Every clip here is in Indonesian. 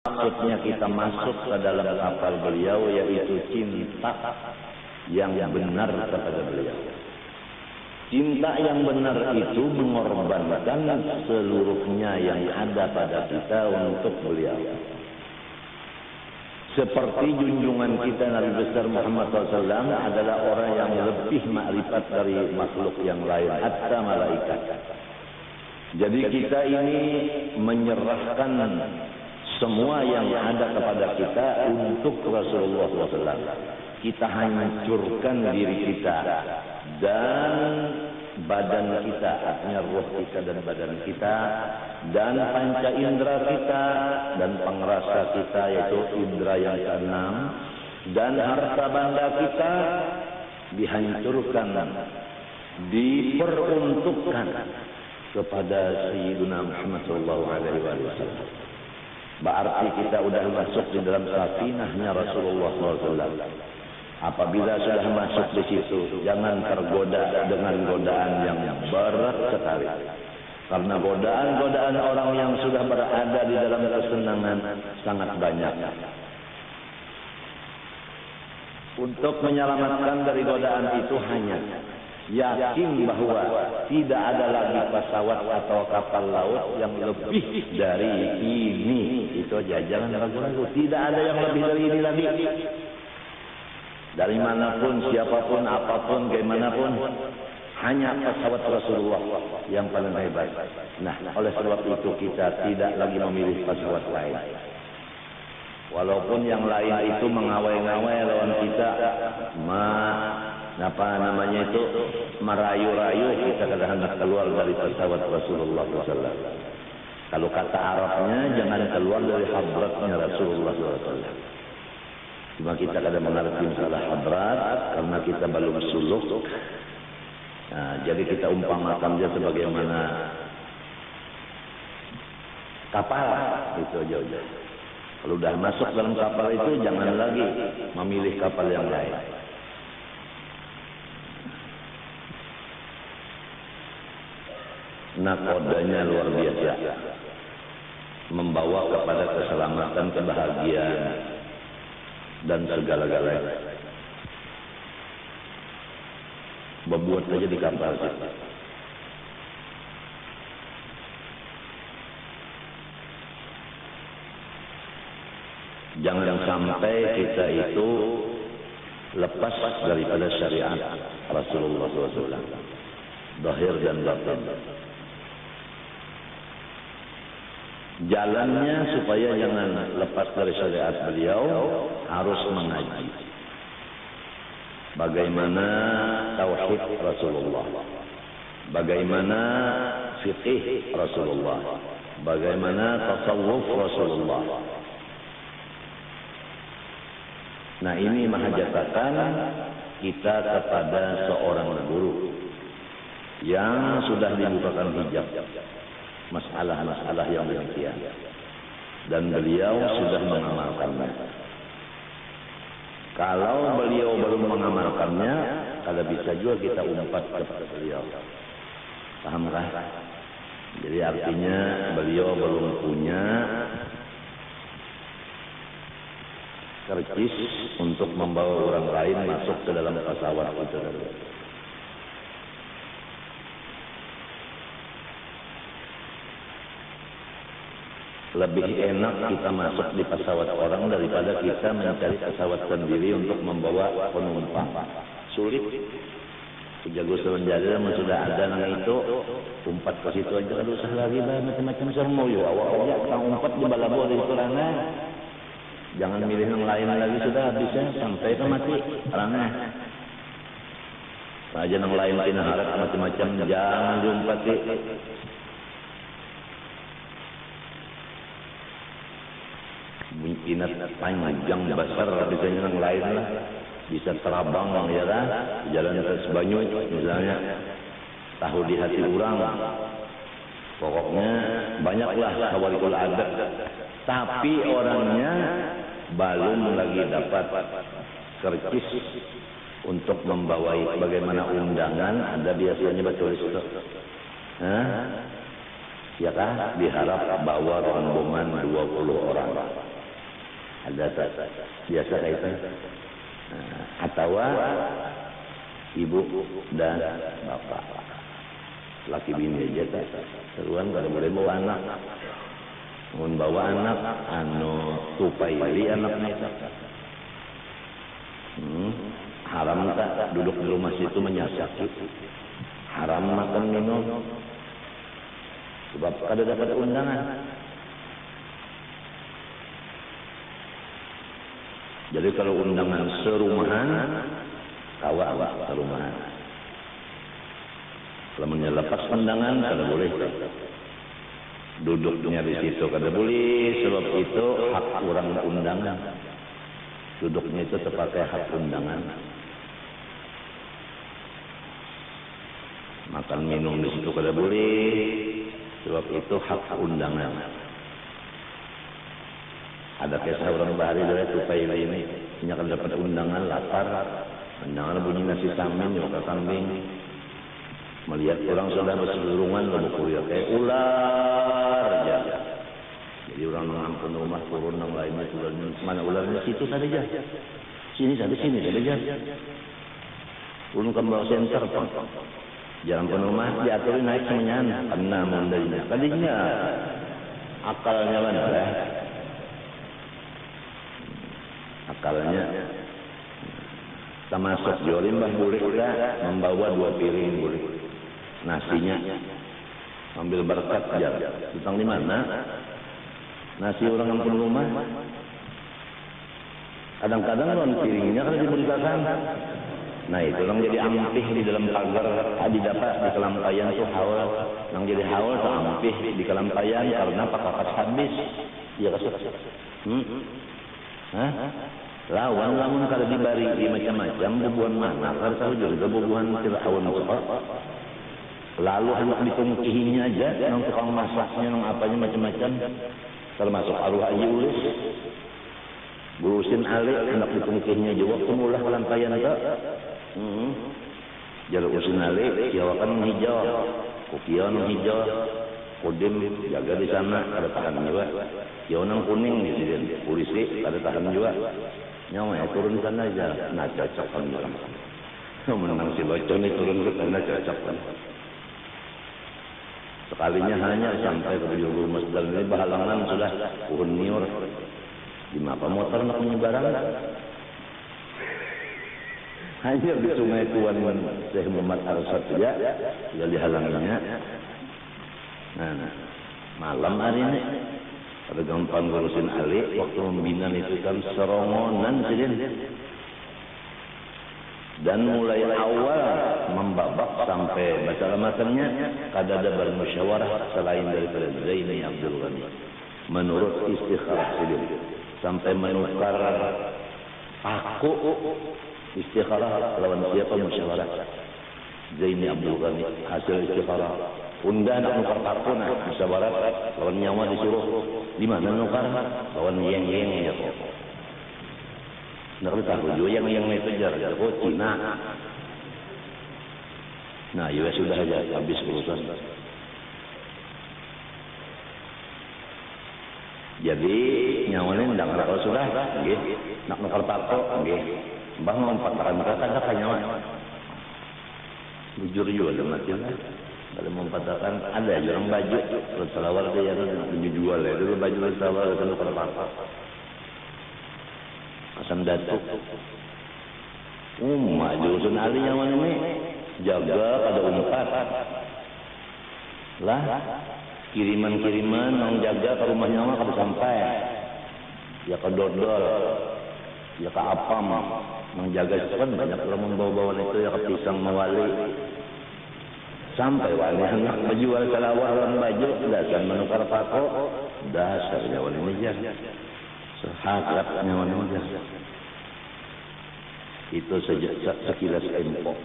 maksudnya kita masuk ke dalam kapal beliau, yaitu cinta yang benar kepada beliau. Cinta yang benar itu mengorbankan seluruhnya yang ada pada kita untuk beliau. Seperti junjungan kita Nabi besar Muhammad SAW adalah orang yang lebih makrifat dari makhluk yang lain, hatta malaikat. Jadi kita ini menyerahkan semua yang ada kepada kita untuk Rasulullah SAW. Kita hancurkan diri kita dan badan kita, artinya ruh kita dan badan kita, dan panca indera kita dan pengrasa kita, yaitu indera yang keenam, dan harta benda kita dihancurkan, diperuntukkan kepada Sayyidina Muhammad SAW. Berarti kita sudah masuk di dalam safinahnya Rasulullah SAW. Apabila sudah masuk di situ, jangan tergoda dengan godaan yang berat sekali. Karena godaan-godaan orang yang sudah berada di dalam kesenangan sangat banyak. Untuk menyelamatkan dari godaan itu hanya yakin bahwa tidak ada lagi pesawat atau kapal laut yang lebih dari ini. Itu aja, jangan ragu-ragu. Tidak ada yang lebih dari ini lagi. Dari manapun, siapapun, apapun, bagaimanapun, hanya pesawat Rasulullah yang paling hebat. Nah, oleh sebab itu kita tidak lagi memilih pesawat lain. Walaupun yang lain itu mengawai-ngawai lawan kita, merayu-rayu kita kadang hendak keluar dari pesawat Rasulullah SAW. Kalau kata Arabnya, jangan keluar dari hadratnya Rasulullah SAW. Cuma kita kadang mengerti masalah hadrat karena kita belum suluk. Nah, jadi kita umpamakan dia sebagaimana kapal itu aja. Kalau udah masuk dalam kapal itu jangan lagi memilih kapal yang lain. Nakodanya luar biasa, membawa kepada keselamatan, kebahagiaan dan segala-galanya. Berbuat saja di kapal kita. Jangan sampai kita itu lepas daripada syariat Rasulullah SAW, zahir dan batin. Jalannya supaya jangan lepas dari syariat beliau, harus mengaji. Bagaimana tauhid Rasulullah, bagaimana fiqih Rasulullah, bagaimana tasawuf Rasulullah. Nah, ini menghajatkan kita kepada seorang guru yang sudah dibukakan hijab masalah-masalah yang demikian, dan beliau sudah mengamalkannya. Kalau beliau belum mengamalkannya, kalau bisa juga kita umpat kepada beliau. Pahamkah? Jadi artinya beliau belum punya kercis untuk membawa orang lain masuk ke dalam pesawat itu. Lebih enak kita masuk di pesawat orang daripada kita mencari pesawat sendiri untuk membawa penumpang. Sulit. Jago sebenarnya sudah ada nang itu, umpat ke situ aja, ada usah lagi macam-macam semua. Yo awak-awak kita umpat di balabo di sana. Jangan milih yang lain lagi, sudah habisnya sampai ke mati karena aja yang lain harap macam-macam, jangan diumpati. Inat panjang besar biasanya yang lain lah, bisa terabang ya lah, jalan terus banyak misalnya, tahu di hati orang. Pokoknya banyaklah hawalikul adat, tapi orangnya belum lagi dapat kercis untuk membawai. Bagaimana undangan ada biasanya betul itu, ya kan? Diharap bawa rombongan 20 orang. biasa kayak itu. Atau ibu dan bapak, laki bini aja seruan kalau boleh bawa anak, bawa anak anu tupai li anaknya itu. Haram tak duduk di rumah situ menyiasati, haram makan minum, sebab kada dapat undangan. Jadi kalau undangan serumahan, kawa serumahan. Kalau menyelepas undangan, kada boleh. Duduknya di situ kada boleh, sebab itu hak orang undangan. Duduknya itu terpakai hak undangan. Makan minum di situ kada boleh, sebab itu hak undangan. Ada kisah orang Bahari dari tupai ini, punya kan dapat undangan lapar, undangan bunyi nasi samin, makan kambing. Melihat orang sudah berselurungan, lalu kuliah kayak ular aja. Jadi orang mengampun rumah turun yang lainnya sudah mana ularnya situ saja, sini saja. Turun ke bawah senter, jalan ke rumah diaturin naik semuanya, kena mondainya. Tadinya akalnya mana lah? Akalnya termasuk jolim boleh juga membawa 2 piring boleh nasinya ambil berkat aja tentang di mana nasi orang yang rumah kadang-kadang non piringnya kan diberikan. Nah itu orang jadi ampih di dalam pagar di dapat di kelampayan tuh haul yang jadi haul tuh ampih di kelampayan karena pakas habis ya kasut. Lawan kalau dibari di macam-macam bubuhan mana kalau tahu juga bubuhan Firaun kok. Lalu anak ditungkihinya aja nang tukang masaknya nang apanya macam-macam termasuk arwah aja ulus burusin alik anak ditungkihinya juga waktu mulah kelampayan tak jalur usin alik jawakan hijau kukion hijau Kodim jaga di sana, ada tahan juga. Yaunang kuning di sini, polisi ada tahan juga. Nyawa turun sana aja, nah cocok kan orang. Menang si bocor ini turun ke sana cocok kan. Sekalinya hanya sampai ke ujung masjid ini bahalangan sudah pohon nior. Di mapa motor nak menyebarang. Hanya di sungai Tuan Syekh Muhammad Arsyad saja sudah dihalanginya. Nah, malam hari ini ada gampang ngurusin alik waktu membina itu kan serongonan saja. Dan mulai awal membabak sampai baca lamatannya kada ada bermusyawarah selain daripada Zaini Abdul Ghani menurut istikharah sendiri sampai menukar aku istikharah lawan siapa musyawarah Zaini Abdul Ghani hasil istikharah unda nak nukar takun musyawarah lawan nyawa disuruh di mana nukar lawan yeng-yeng ya kok. Nak tahu juga yang itu jar kok Cina. Nah, ya sudah aja habis urusan. Jadi nyawanya ndang kalau sudah nggih nak nukar takut nggih. Mbah mau pataran kada ka nyawa. Jujur juga mati lah. Kalau mempatahkan ada orang baju selawar dia yang dijual ya dulu baju selawar itu nukar takut. Asam datuk. Jurusan ahli yang mana ni? Jaga pada umpat. Lah, kiriman-kiriman yang jaga ke rumahnya mah kada sampai. Ya ke dodol, ya ke apam. Menjaga itu kan banyak orang membawa-bawa itu ya ke pisang mawali. Sampai wali anak menjual selawar dan baju, dasar menukar pako, dasarnya wali meja. Sehatnya manusia itu sekilas info.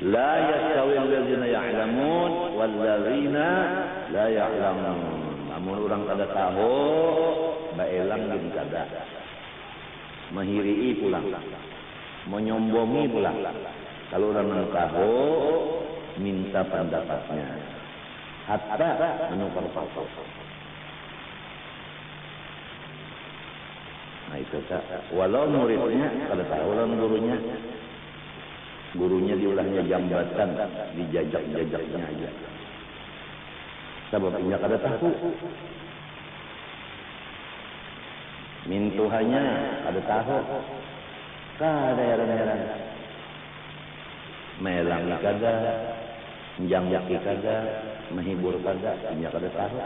La yastawi alladzina ya'lamun wal ladzina la ya'lamun. Namun orang kada tahu baelang din kada. Mahiri pulang. Menyombongi pulang. Kalau orang tahu minta pendapatnya. Hatta menukar pako. Itu tak. Walau muridnya kada tahu lah gurunya diulahnya jambatan, dijajak-jajaknya aja. Sebabnya kada tahu. Mintuhannya kada tahu. Kada heran-heran. Melangi kada, menjangjaki kada, menghibur kada, nya kada tahu.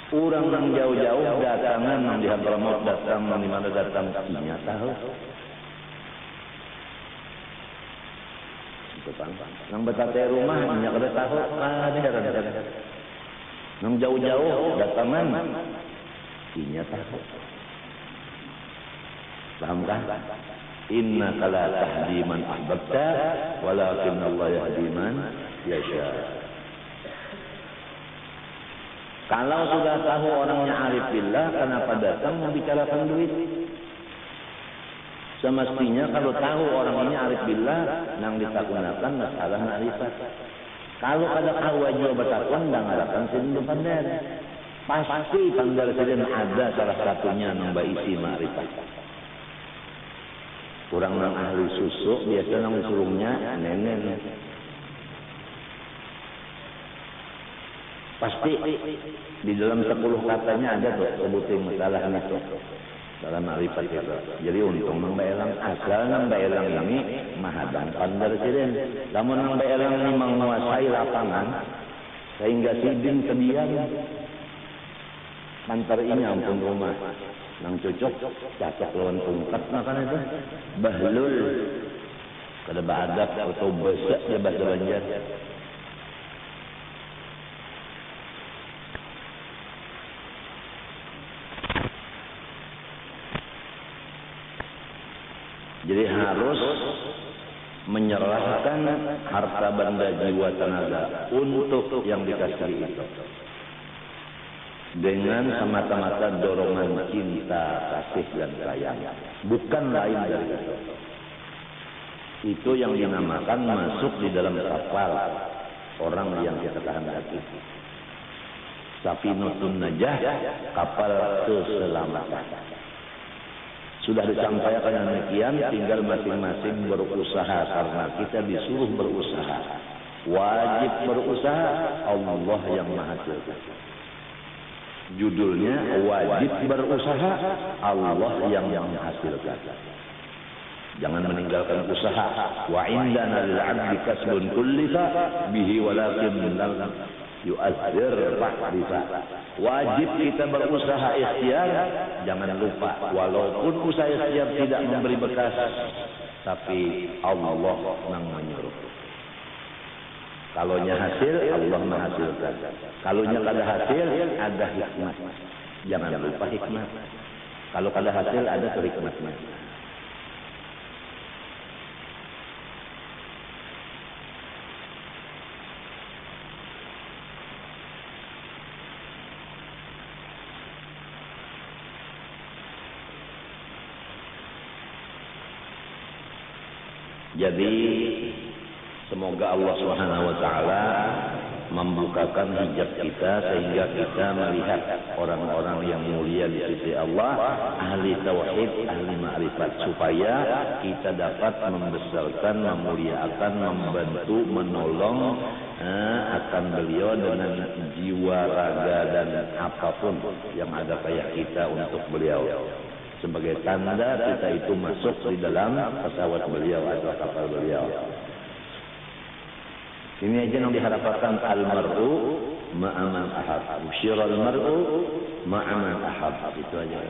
Orang nang jauh-jauh datangan nang di Hadramaut datang nang di mana datang nya tahu. Itu kan. Nang betate rumah nya kada tahu. Ada heran-heran. Nang jauh-jauh datangan nya tahu. Pahamkah? Inna la tahdi man ahbabta walakin Allah yahdi man yasha. Kalau sudah tahu orangnya arif billah, kenapa datang membicarakan duit? Semestinya kalau tahu orang ini arif billah, nang ditakunakan masalah ma'rifat. Kalau ada tahu aja bertakun, nang ngarakan sini pandar. Pasti pandar sini ada salah satunya nang isi ma'rifat. Kurang nang ahli susu, biasa nang sulungnya nenen. Pasti di dalam 10 katanya ada tuh sebutin masalah itu dalam ma'rifat itu. Jadi untung nang baelang asal nang baelang ini mahadang pandar siren. Namun nang baelang ini menguasai lapangan sehingga sidin kediam antar ini ampun rumah nang cocok cacak lawan ungkat makan itu bahlul kada baadab atau besak dia bahasa Banjar. Jadi harus menyerahkan harta benda jiwa tenaga untuk yang dikasih itu. Dengan semata-mata dorongan cinta, kasih dan sayang. Bukan lain dari itu. Itu yang dinamakan masuk di dalam kapal orang yang kita kehendaki. Safinatun najah, kapal keselamatan. Sudah disampaikan demikian, tinggal masing-masing berusaha karena kita disuruh berusaha. Wajib berusaha, Allah yang menghasilkan. Judulnya wajib berusaha, Allah yang menghasilkan. Jangan meninggalkan usaha. Wa indana lil 'abdi kasbun kullifa bihi walakin lam yu'azzir bahrifa. Wajib kita berusaha ikhtiar, jangan lupa walaupun usaha ikhtiar tidak memberi bekas, tapi Allah yang menyuruh. Kalaunya hasil, Allah menghasilkan. Kalaunya kada hasil, ada hikmah. Jangan lupa hikmah. Kalau kada hasil, ada hikmahnya. Jadi semoga Allah Subhanahu wa taala membukakan hijab kita sehingga kita melihat orang-orang yang mulia di sisi Allah, ahli tauhid, ahli ma'rifat, supaya kita dapat membesarkan, memuliakan, membantu, menolong akan beliau dengan jiwa, raga dan apapun yang ada payah kita untuk beliau. Sebagai tanda kita itu masuk di dalam pesawat beliau atau kapal beliau. Ini aja yang diharapkan al-mar'u ma'aman ahab. Usyiral mar'u ma'aman ahab. Itu aja.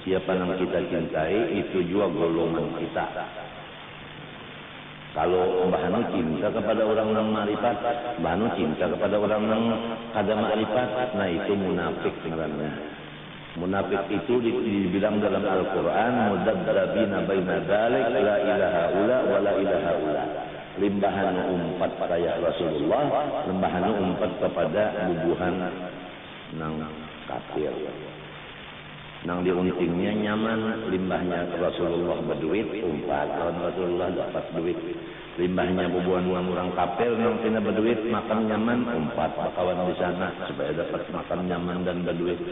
Siapa yang kita cintai, itu juga golongan kita. Kalau Mbah Hanu cinta kepada orang yang ma'rifat, Mbah Hanu cinta kepada orang yang kada ma'rifat, nah itu munafik sebenarnya. Munafik itu dibilang dalam Al-Quran mudabbirina baina dzalik la ilaha illa wa la ilaha illa. Limbahan umpat kayak Rasulullah, limbahan umpat kepada bubuhan nang kafir. Nang diuntingnya nyaman, limbahnya Rasulullah berduit, umpat lawan Rasulullah dapat duit. Limbahnya bubuhan orang kafir nang tina berduit, makan nyaman, umpat kawan di sana supaya dapat makan nyaman dan berduit.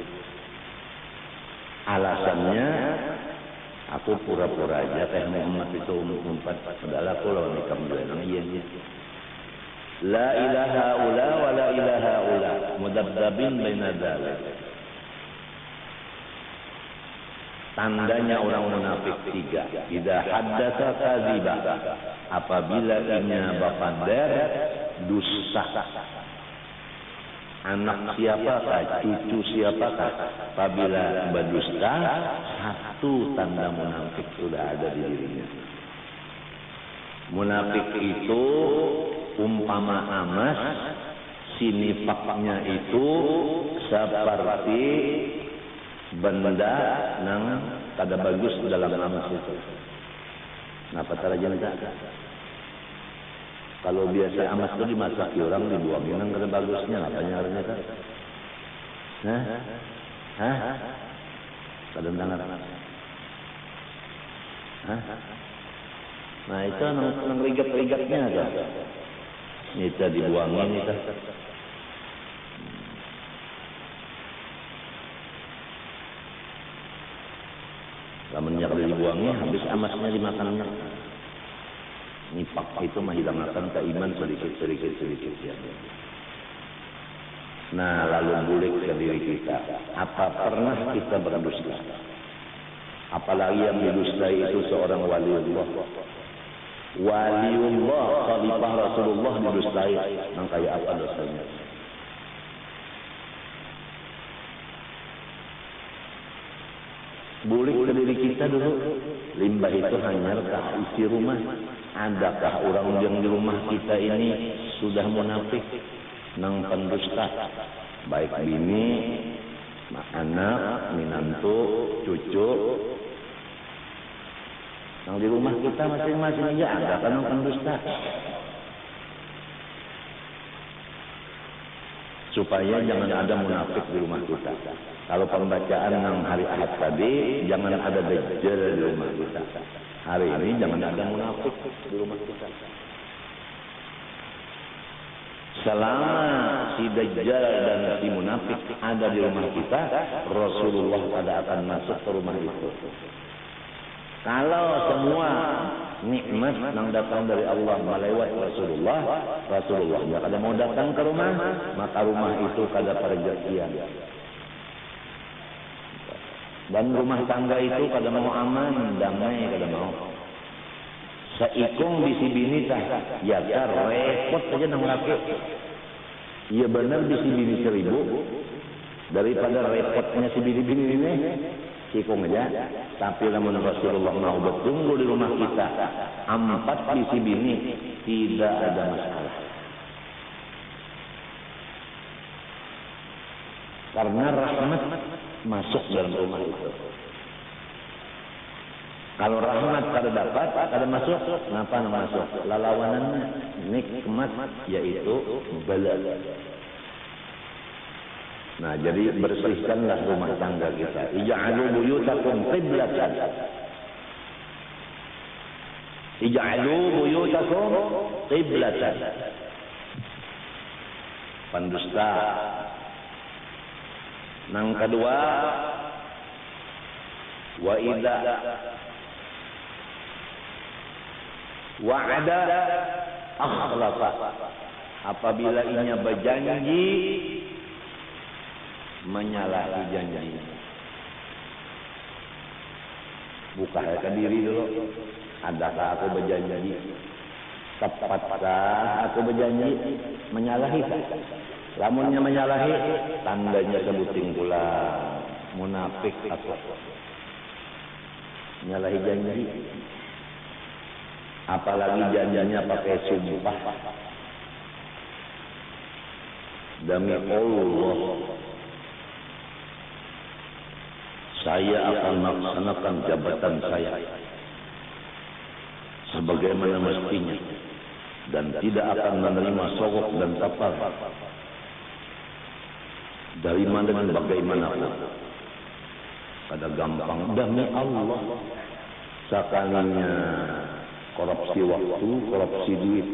Alasannya, aku pura-pura aja teh Muhammad itu umpat padahal aku lawan ikam doang iya. La ilaha ula wa la ilaha ula mudabdabin baina dzalik. Tandanya orang munafik 3. Idza haddatsa kadziba. Apabila inya bapader dusta. Anak siapakah, cucu siapakah? Apabila berdusta, satu tanda munafik sudah ada di dirinya. Munafik itu umpama amas, sinifaknya itu seperti benda nang kada bagus dalam amas itu. Napa tarajan tak? Kalau biasa amas itu dimasak orang dibuangin nang kada bagusnya, apa nyaranya kan? Hah? Kadendangan. Nah itu nang rigat-rigatnya kan? Itu dibuangin itu. Lamannya kalau dibuangnya habis amasnya dimakannya. Nifak itu menghilangkan keiman sedikit ya. Nah lalu bulik ke diri kita. Apa pernah kita berdusta? Apalagi yang didustai itu seorang waliullah. Waliullah, khalifah Rasulullah didustai. Nang kayak apa dosanya? Bulik ke diri kita dulu. Limbah itu hanya isi rumah. Adakah orang yang di rumah kita ini sudah munafik, nang pendusta, baik bini, anak, minantu, cucu. Nang di rumah kita masing-masing aja ada kan nang pendusta. Supaya jangan ada munafik di rumah kita. Kalau pembacaan nang hari Ahad tadi, jangan ada dajjal di rumah kita. Hari ini jangan ada munafik di rumah kita. Selama si dajjal dan si munafik ada di rumah kita, Rasulullah pada akan masuk ke rumah itu. Kalau semua nikmat yang datang dari Allah melewati Rasulullah nggak ada mau datang ke rumah, maka rumah itu kada perjanjian. Dan rumah tangga itu kada mau aman, damai kada mau. Seikung bisi bini tah, ya repot aja nang laki. Iya benar bisi bini 1000 daripada repotnya si bini-bini ini. Sikung aja, tapi lamun Rasulullah mau bertunggu di rumah kita 4 bisi bini tidak ada masalah. Karena rahmat masuk dalam rumah itu. Kalau rahmat kada dapat, kada masuk, kenapa masuk? Lalawanannya nikmat yaitu bala. Nah, jadi bersihkanlah rumah tangga kita. Ij'alu buyutakum qiblatan. Ij'alu buyutakum qiblatan. Pendusta. Nang kedua, wa idza wa'ada akhlafa. Apabila inya berjanji menyalahi janjinya. Buka ke diri dulu. Adakah aku berjanji? Tepatkah aku berjanji? Menyalahi. Lamunnya menyalahi, tandanya sebuting pula munafik aku. Menyalahi janji. Apalagi janjinya pakai sumpah. Demi Allah, saya akan melaksanakan jabatan saya sebagaimana mestinya dan tidak akan menerima sogok dan tapar dari mana dan bagaimanapun. Pada gampang demi Allah. Sekalinya korupsi waktu, korupsi duit,